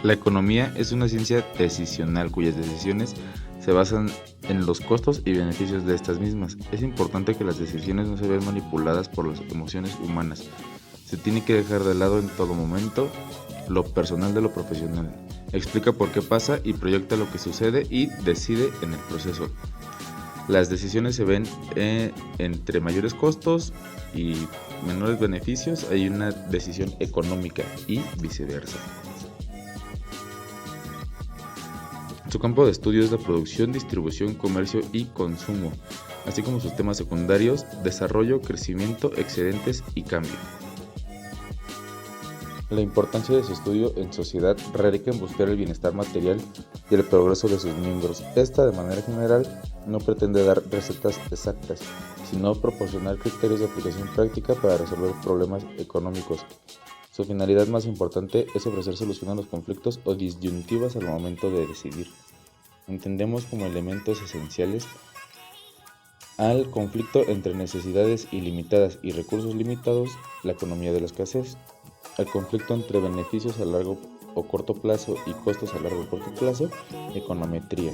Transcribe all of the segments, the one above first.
La economía es una ciencia decisional cuyas decisiones se basan en los costos y beneficios de estas mismas. Es importante que las decisiones no se vean manipuladas por las emociones humanas. Se tiene que dejar de lado en todo momento lo personal de lo profesional. Explica por qué pasa y proyecta lo que sucede y decide en el proceso. Las decisiones se ven entre mayores costos y menores beneficios. Hay una decisión económica y viceversa. Su campo de estudio es la producción, distribución, comercio y consumo, así como sus temas secundarios, desarrollo, crecimiento, excedentes y cambio. La importancia de su estudio en sociedad radica en buscar el bienestar material y el progreso de sus miembros. Esta, de manera general, no pretende dar recetas exactas, sino proporcionar criterios de aplicación práctica para resolver problemas económicos. Su finalidad más importante es ofrecer solución a los conflictos o disyuntivas al momento de decidir. Entendemos como elementos esenciales al conflicto entre necesidades ilimitadas y recursos limitados, la economía de la escasez, al conflicto entre beneficios a largo o corto plazo y costos a largo o corto plazo, econometría.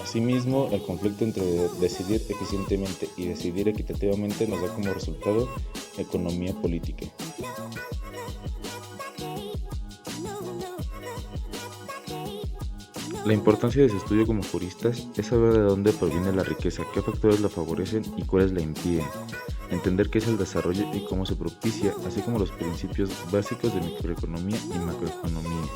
Asimismo, el conflicto entre decidir eficientemente y decidir equitativamente nos da como resultado economía política. La importancia de su estudio como juristas es saber de dónde proviene la riqueza, qué factores la favorecen y cuáles la impiden, entender qué es el desarrollo y cómo se propicia, así como los principios básicos de microeconomía y macroeconomía,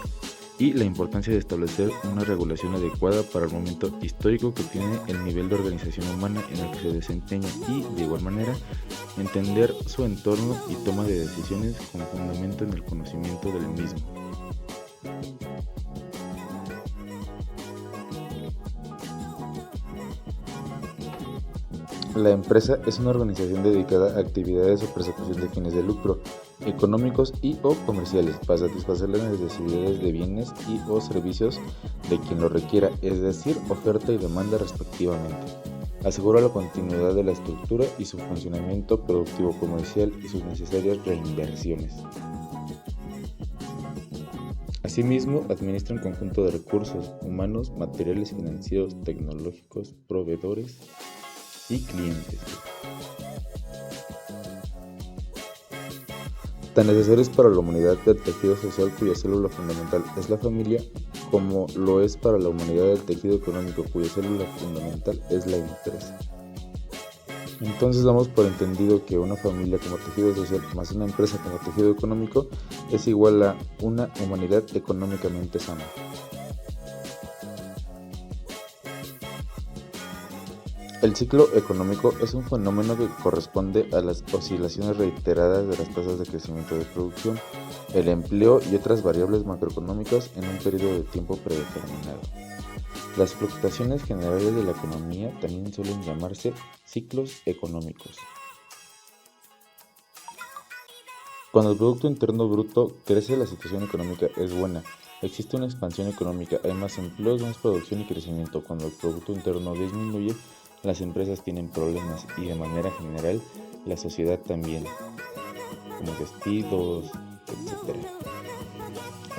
y la importancia de establecer una regulación adecuada para el momento histórico que tiene el nivel de organización humana en el que se desempeña y, de igual manera, entender su entorno y toma de decisiones con fundamento en el conocimiento del mismo. La empresa es una organización dedicada a actividades o persecución de fines de lucro, económicos y o comerciales, para satisfacer las necesidades de bienes y o servicios de quien lo requiera, es decir, oferta y demanda respectivamente. Asegura la continuidad de la estructura y su funcionamiento productivo comercial y sus necesarias reinversiones. Asimismo, administra un conjunto de recursos humanos, materiales, financieros, tecnológicos, proveedores y clientes. Tan necesario es para la humanidad del tejido social cuya célula fundamental es la familia, como lo es para la humanidad del tejido económico cuya célula fundamental es la empresa. Entonces damos por entendido que una familia como tejido social más una empresa como tejido económico es igual a una humanidad económicamente sana. El ciclo económico es un fenómeno que corresponde a las oscilaciones reiteradas de las tasas de crecimiento de producción, el empleo y otras variables macroeconómicas en un periodo de tiempo predeterminado. Las fluctuaciones generales de la economía también suelen llamarse ciclos económicos. Cuando el Producto Interno Bruto crece, la situación económica es buena. Existe una expansión económica, hay más empleos, más producción y crecimiento. Cuando el Producto Interno disminuye, las empresas tienen problemas y de manera general la sociedad también, como despidos, etc.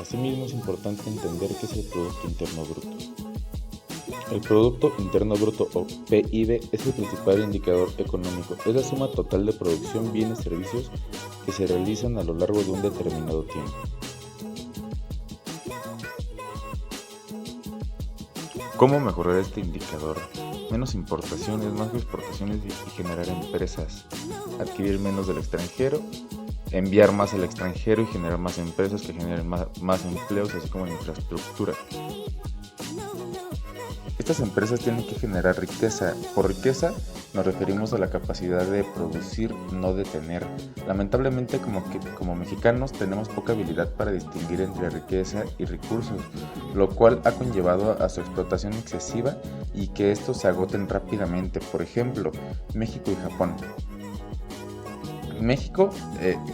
Asimismo es importante entender qué es el Producto Interno Bruto. El Producto Interno Bruto o PIB es el principal indicador económico, es la suma total de producción, bienes y servicios que se realizan a lo largo de un determinado tiempo. ¿Cómo mejorar este indicador? Menos importaciones, más exportaciones y generar empresas. Adquirir menos del extranjero, enviar más al extranjero y generar más empresas que generen más empleos, así como infraestructura. Estas empresas tienen que generar riqueza. Por riqueza nos referimos a la capacidad de producir, no de tener. Lamentablemente, como mexicanos tenemos poca habilidad para distinguir entre riqueza y recursos, lo cual ha conllevado a su explotación excesiva y que estos se agoten rápidamente. Por ejemplo, México y Japón. México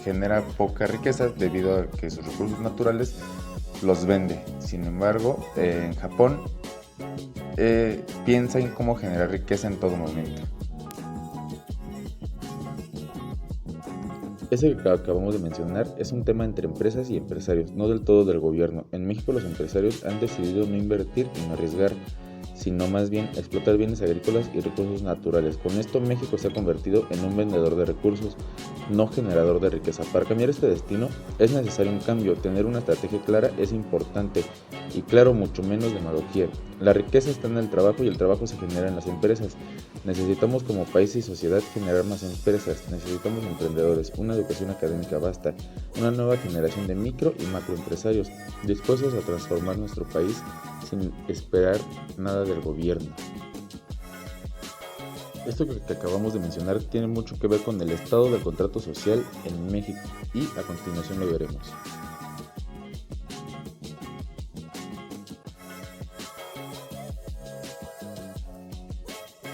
genera poca riqueza debido a que sus recursos naturales los vende. Sin embargo, en Japón piensa en cómo generar riqueza en todo momento. Ese que acabamos de mencionar es un tema entre empresas y empresarios, no del todo del gobierno. En México los empresarios han decidido no invertir y no arriesgar, sino más bien explotar bienes agrícolas y recursos naturales. Con esto México se ha convertido en un vendedor de recursos, no generador de riqueza. Para cambiar este destino es necesario un cambio, tener una estrategia clara es importante y claro, mucho menos demagogía. La riqueza está en el trabajo y el trabajo se genera en las empresas. Necesitamos como país y sociedad generar más empresas, necesitamos emprendedores, una educación académica vasta, una nueva generación de micro y macroempresarios dispuestos a transformar nuestro país sin esperar nada del gobierno. Esto que acabamos de mencionar tiene mucho que ver con el estado del contrato social en México y a continuación lo veremos.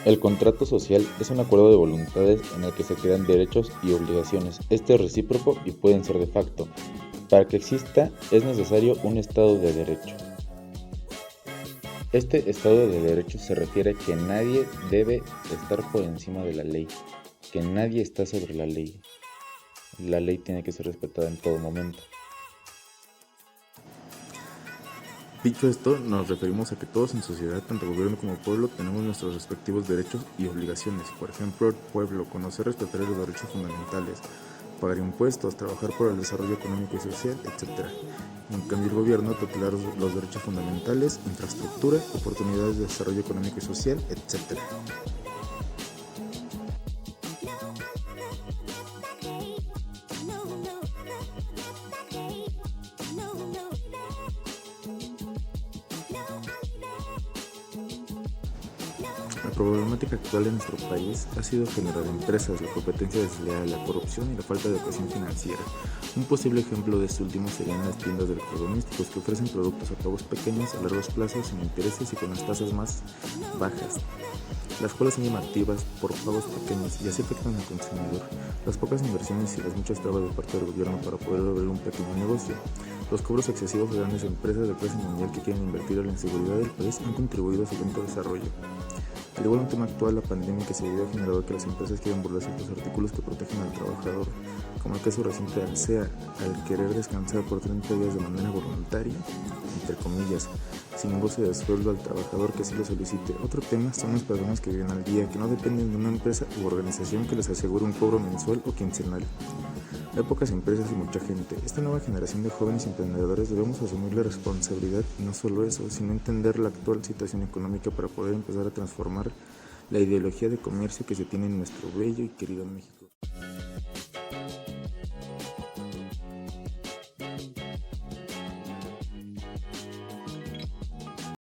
El contrato social es un acuerdo de voluntades en el que se crean derechos y obligaciones. Este es recíproco y pueden ser de facto. Para que exista es necesario un Estado de Derecho. Este Estado de Derecho se refiere a que nadie debe estar por encima de la ley, que nadie está sobre la ley. La ley tiene que ser respetada en todo momento. Dicho esto, nos referimos a que todos en sociedad, tanto gobierno como pueblo, tenemos nuestros respectivos derechos y obligaciones. Por ejemplo, el pueblo, conocer y respetar los derechos fundamentales, pagar impuestos, trabajar por el desarrollo económico y social, etc. En cambio, el gobierno tutelar los derechos fundamentales, infraestructura, oportunidades de desarrollo económico y social, etc. La problemática actual en nuestro país ha sido generar empresas, la competencia desleal, la corrupción y la falta de educación financiera. Un posible ejemplo de esto último serían las tiendas de electrodomésticos que ofrecen productos a pagos pequeños, a largos plazos, sin intereses y con las tasas más bajas, las cuales son llamativas por pagos pequeños y así afectan al consumidor. Las pocas inversiones y las muchas trabas de parte del gobierno para poder abrir un pequeño negocio, los cobros excesivos de grandes empresas de clase mundial que quieren invertir en la inseguridad del país han contribuido a su lento desarrollo. Al igual un tema actual, la pandemia que se vivió ha generado que las empresas quieran burlar ciertos artículos que protegen al trabajador, como el caso reciente de Alsea, al querer descansar por 30 días de manera voluntaria, entre comillas, sin goce de sueldo al trabajador que así lo solicite. Otro tema son las personas que viven al día, que no dependen de una empresa u organización que les asegure un cobro mensual o quincenal. Hay pocas empresas y mucha gente. Esta nueva generación de jóvenes emprendedores debemos asumir la responsabilidad y no solo eso, sino entender la actual situación económica para poder empezar a transformar la ideología de comercio que se tiene en nuestro bello y querido México.